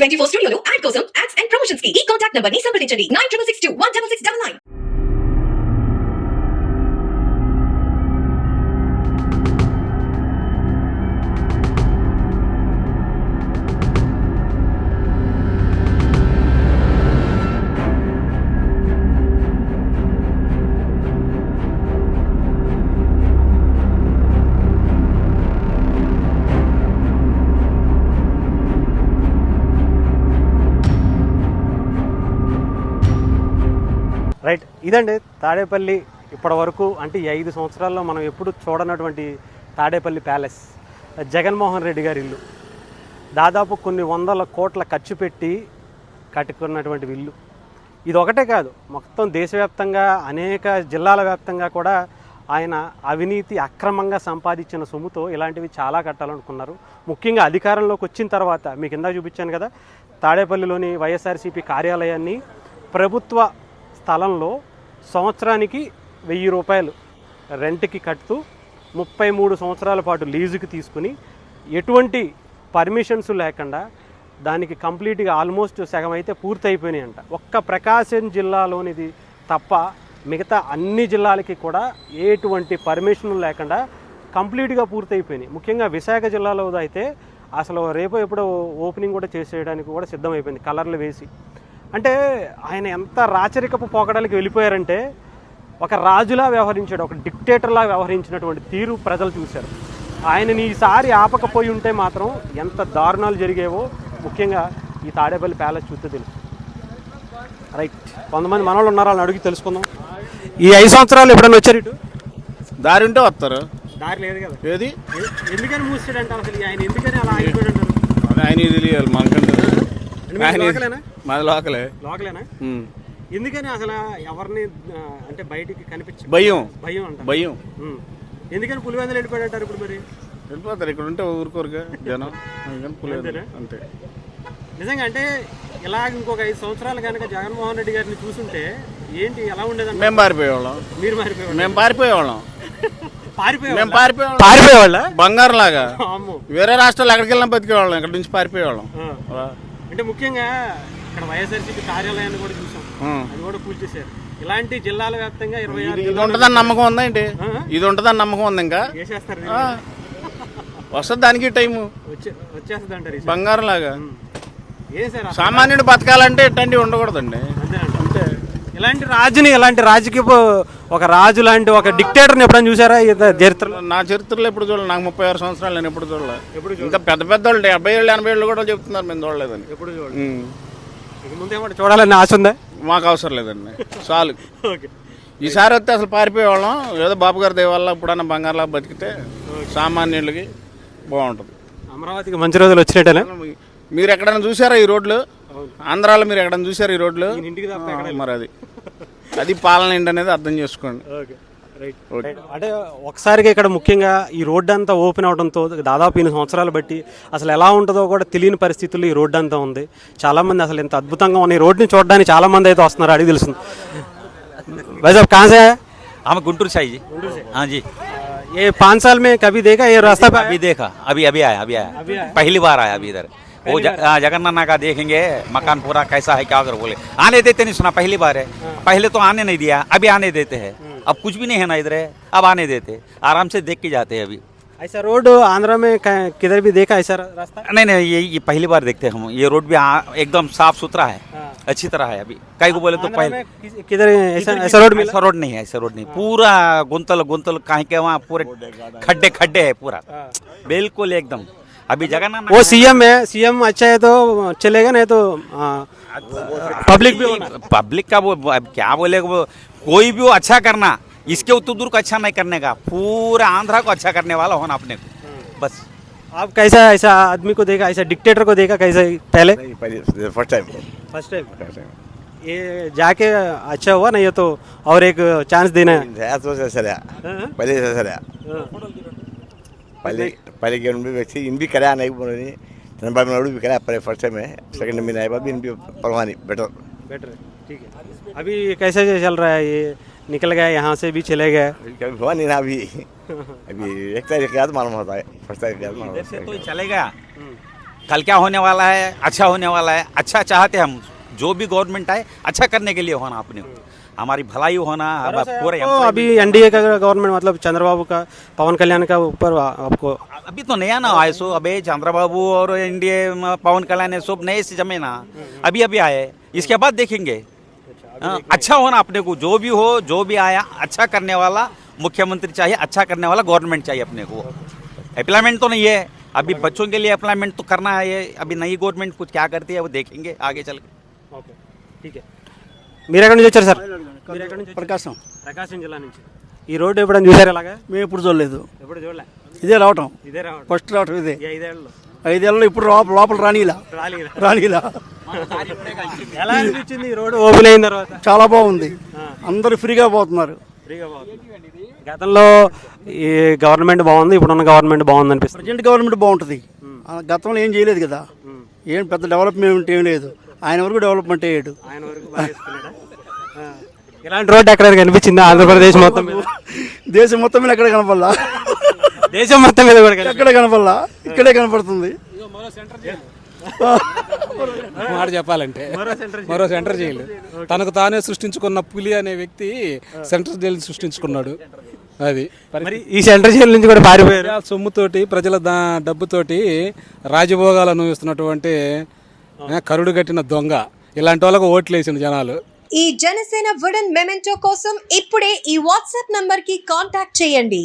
24 స్టూడియోలో యాడ్ కోసం ads and promotions కి ఈ కాంటాక్ట్ నంబర్ ని సంప్రదించండి 9662 16699. రైట్, ఇదండి తాడేపల్లి ఇప్పటి వరకు అంటే ఈ 5 సంవత్సరాల్లో మనం ఎప్పుడు చూడనటువంటి తాడేపల్లి ప్యాలెస్, జగన్మోహన్ రెడ్డి గారి ఇల్లు. దాదాపు కొన్ని వందల కోట్ల ఖర్చు పెట్టి కట్టుకున్నటువంటి ఇల్లు. ఇది ఒకటే కాదు, మొత్తం దేశవ్యాప్తంగా అనేక జిల్లాల వ్యాప్తంగా కూడా ఆయన అవినీతి అక్రమంగా సంపాదించిన సొమ్ముతో ఇలాంటివి చాలా కట్టాలనుకున్నారు. ముఖ్యంగా అధికారంలోకి వచ్చిన తర్వాత మీకు ఇందాక చూపించాను కదా, తాడేపల్లిలోని వైఎస్ఆర్సీపీ కార్యాలయాన్ని ప్రభుత్వ స్థలంలో సంవత్సరానికి 1000 రూపాయలు రెంట్కి కట్టుతూ 33 సంవత్సరాల పాటు లీజుకి తీసుకుని ఎటువంటి పర్మిషన్స్ లేకుండా దానికి కంప్లీట్గా ఆల్మోస్ట్ సగం అయితే పూర్తయిపోయినాయి అంట. ఒక్క ప్రకాశం జిల్లాలోనిది తప్ప మిగతా అన్ని జిల్లాలకి కూడా ఎటువంటి పర్మిషన్ లేకుండా కంప్లీట్గా పూర్తయిపోయినాయి. ముఖ్యంగా విశాఖ జిల్లాలో అయితే అసలు రేపు ఎప్పుడో ఓపెనింగ్ కూడా చేసేయడానికి కూడా సిద్ధమైపోయింది, కలర్లు వేసి. అంటే ఆయన ఎంత రాచరికపు పోకడలకి వెళ్ళిపోయారంటే, ఒక రాజులా వ్యవహరించాడు, ఒక డిక్టేటర్లా వ్యవహరించినటువంటి తీరు ప్రజలు చూశారు. ఆయనని ఈసారి ఆపకపోయి ఉంటే మాత్రం ఎంత దారుణాలు జరిగేవో ముఖ్యంగా ఈ తాడేపల్లి ప్యాలెస్ చూస్తే తెలుసు. రైట్, కొంతమంది మనవాళ్ళు ఉన్నారు, వాళ్ళని అడిగి తెలుసుకుందాం. ఈ 5 సంవత్సరాలు ఎప్పుడైనా వచ్చారు ఇటు? దారి ఉంటే వస్తారు, దారి లేదు కదా. ఏది ఎందుకని మూసాడంట అసలు ఆయన, ఎందుకని అలా ఆగిపోయాడు? ఆయన తెలియాలి మనకంటే. మాది లోకలే. లోకలేనా? ఎందుకని అసలు ఎవరిని అంటే బయటికి కనిపించ భయం అంట. భయం. ఎందుకని పులివెందులు వెళ్ళిపోయాడంటారు ఇప్పుడు? మరి వెళ్ళిపోతారు, ఇక్కడ ఉంటే ఊరుకోరుగా జనం. పులివెందులు అంతే. నిజంగా అంటే ఇలా ఇంకొక 5 సంవత్సరాలు కనుక జగన్మోహన్ రెడ్డి గారిని చూసుంటే ఏంటి, ఎలా ఉండేది? మేము పారిపోయేవాళ్ళం. మీరు పారిపోయేవాళ్ళం? మేము పారిపోయేవాళ్ళం. మేము పారిపోయేవాళ్ళ బంగారం లాగా. వేరే రాష్ట్రాలు ఎక్కడికి వెళ్ళినా బతికేవాళ్ళం, ఇక్కడ నుంచి పారిపోయేవాళ్ళం. అంటే ముఖ్యంగా ఇక్కడ వైఎస్ఆర్సీపీ కార్యాలయాన్ని కూడా చూసాం, అది కూడా కూల్చేశారు. ఇలాంటి జిల్లాల వ్యాప్తంగా 26 ఇది ఉంటుందని నమ్మకం ఉందా ఏంటి? ఇది ఉంటుందని నమ్మకం ఉంది. ఇంకా చేసేస్తారు, వస్తుంది దానికి టైము, వచ్చేస్తుంది అంటారు బంగారం లాగా. ఏ సార్ సామాన్యుడు బతకాలంటే ఇట్లాంటి ఉండకూడదండి. అంటే ఇలాంటి రాజకీయ ఒక రాజు లాంటి ఒక డిక్టేటర్ని ఎప్పుడైనా చూసారా చరిత్రలో? నా చరిత్రలో ఎప్పుడు చూడలేదు. నాకు 36 సంవత్సరాలు, నేను ఎప్పుడు చూడలేదు. ఇంకా పెద్ద పెద్ద వాళ్ళు 70 ఏళ్ళు 80 ఏళ్ళు కూడా చెప్తున్నారు మేము చూడలేదని. ఎప్పుడు ముందేమంటే చూడాలని ఆశ ఉందా? మాకు అవసరం లేదండి, చాలు. ఈసారి వస్తే అసలు పారిపోయేవాళ్ళం. ఏదో బాబు గారి దయ వల్ల ఇప్పుడన్నా బంగారులా బతికితే సామాన్యులకి బాగుంటుంది. అమరావతికి మంచి రోజులు వచ్చినట్టేనా? మీరు ఎక్కడైనా చూసారా ఈ రోడ్లు? ఆంధ్రాలో మీరు ఎక్కడైనా చూసారా ఈ రోడ్లు? మరి అది పాలన ఏంటనేది అర్థం చేసుకోండి. అంటే ఒకసారిగా ఇక్కడ ముఖ్యంగా ఈ రోడ్డు అంతా ఓపెన్ అవడంతో దాదాపు 8 సంవత్సరాలు బట్టి అసలు ఎలా ఉంటుందో కూడా తెలియని పరిస్థితుల్లో ఈ రోడ్డు అంతా ఉంది. చాలామంది అసలు ఎంత అద్భుతంగా ఉన్న ఈ రోడ్డుని చూడడానికి చాలామంది అయితే వస్తున్నారు, అడిగి తెలుస్తుంది. वैसे कहाँ से है? हम गुंटूर से जी। हाँ जी। ये 5 साल में कभी देखा ये रास्ता? अभी देखा, अभी अभी आया पहली बार आया अभी इधर। वो जगन्नाथ का देखेंगे मकान पूरा कैसा है क्या अगर बोले आने देते नहीं, सुना पहली बार है। पहले तो आने नहीं दिया, अभी आने देते हैं। अब कुछ भी नहीं है ना इधर, अब आने देते, आराम से देख के जाते हैं। अभी ऐसा रोड आंध्रा में किधर भी देखा ऐसा रास्ता? नहीं ये पहली बार देखते हैं हम। ये रोड भी एकदम साफ सुथरा है, अच्छी तरह है। अभी कई को बोले तो पहले किधर ऐसा रोड मिला? ऐसा रोड नहीं है, ऐसा रोड नहीं। पूरा गुंतल कहीं के वहाँ पूरे खड्डे है पूरा, बिल्कुल एकदम। अभी जगन्नाथ वो सीएम है, सीएम अच्छा है तो चलेगा, नहीं तो पब्लिक का वो क्या बोले, कोई भी वो अच्छा करना, इसके उतना दूर को अच्छा नहीं करने का, पूरा आंध्रा को अच्छा करने वाला होना अपने को बस। आप कैसा ऐसा आदमी को देखा, ऐसा डिक्टेटर को देखा कैसा पहले? फर्स्ट टाइम ये जाके अच्छा हुआ नहीं, ये तो और एक चांस देना है। पहले के उन भी व्यक्ति इन भी कराया नहीं बोल रही, नंबर में भी कराया पहले फर्स्ट टाइम में, सेकंड में नहीं भी इन भी परवानी बेटर ठीक है। अभी कैसे चल रहा है, ये निकल गया यहाँ से भी चले गए? कभी हुआ नहीं ना अभी अभी 1 तारीख के बाद मालूम होता है, फर्स्ट तारीख के बाद मालूम होता है। तो चले गया कल क्या होने वाला है, अच्छा होने वाला है, अच्छा चाहते हैं हम, जो भी गवर्नमेंट आए अच्छा करने के लिए होना अपने को, हमारी भलाई होना पूरे तो अभी एनडीए का गवर्नमेंट मतलब चंद्रबाबू का, पवन कल्याण का ऊपर आपको अभी तो नया ना आए सो, अबे चंद्रबाबू और एनडीए पवन कल्याण सब नए से जमे ना, अभी अभी आए, इसके बाद देखेंगे। अच्छा होना अपने को, जो भी हो, जो भी आया अच्छा करने वाला मुख्यमंत्री चाहिए, अच्छा करने वाला गवर्नमेंट चाहिए अपने को। एम्प्लॉयमेंट तो नहीं है अभी, बच्चों के लिए एम्प्लॉयमेंट तो करना है, अभी नई गवर्नमेंट कुछ क्या करती है वो देखेंगे आगे चल के। ఓకే ఠీక్ మీరు ఎక్కడి నుంచి వచ్చారు సార్? మీరు ఎక్కడి నుంచి? ప్రకాశం ప్రకాశం జిల్లా నుంచి. ఈ రోడ్డు ఎప్పుడైనా చూసారు ఇలాగా? మేము ఎప్పుడు చూడలేదు, ఎప్పుడు చూడలే. ఇదే రావటం, ఇదే రావడం ఫస్ట్ రావటం ఇదే. ఈ 5 ఏళ్ళలో 5 ఏళ్ళలో ఇప్పుడు లోపల రానిలా. ఎలా అనిపించింది ఈ రోడ్డు ఓపెన్ అయిన తర్వాత? చాలా బాగుంది, అందరూ ఫ్రీగా పోతున్నారు. ఫ్రీగా బాగుంది. గతంలో ఈ గవర్నమెంట్ బాగుంది, ఇప్పుడున్న గవర్నమెంట్ బాగుంది అనిపిస్తుంది. ప్రజెంట్ గవర్నమెంట్ బాగుంటుంది, గతంలో ఏం చేయలేదు కదా, ఏం పెద్ద డెవలప్మెంట్ ఏం లేదు, ఆయన వరకు డెవలప్మెంట్ అయ్యాడు. ఆయన వరకు బాగా చేసుకున్నాడా? ఇలాంటి రోడ్డు ఎక్కడ కనిపించిందా ఆంధ్రప్రదేశ్ మొత్తం మీద? దేశం మొత్తం మీద ఎక్కడ కనపడలా, దేశం మొత్తం మీద కూడా ఎక్కడ కనపడలా, ఇక్కడే కనపడుతుంది. మాట చెప్పాలంటే మరో సెంటర్ జైలు తనకు తానే సృష్టించుకున్న పులి అనే వ్యక్తి సెంటర్ జైలు సృష్టించుకున్నాడు. అది మరి ఈ సెంటర్ జైలు నుంచి కూడా పారిపోయారు. ప్రజల సొమ్ముతోటి, ప్రజల డబ్బుతోటి రాజభోగాలు అనుభవిస్తున్నటువంటి కరుడు కట్టిన దొంగ, ఇలాంటి వాళ్ళకు ఓట్లు వేసిన జనాలు. ఈ జనసేన వుడెన్ మెమెంటో కోసం ఇప్పుడే ఈ వాట్సాప్ నంబర్ కి కాంటాక్ట్ చేయండి.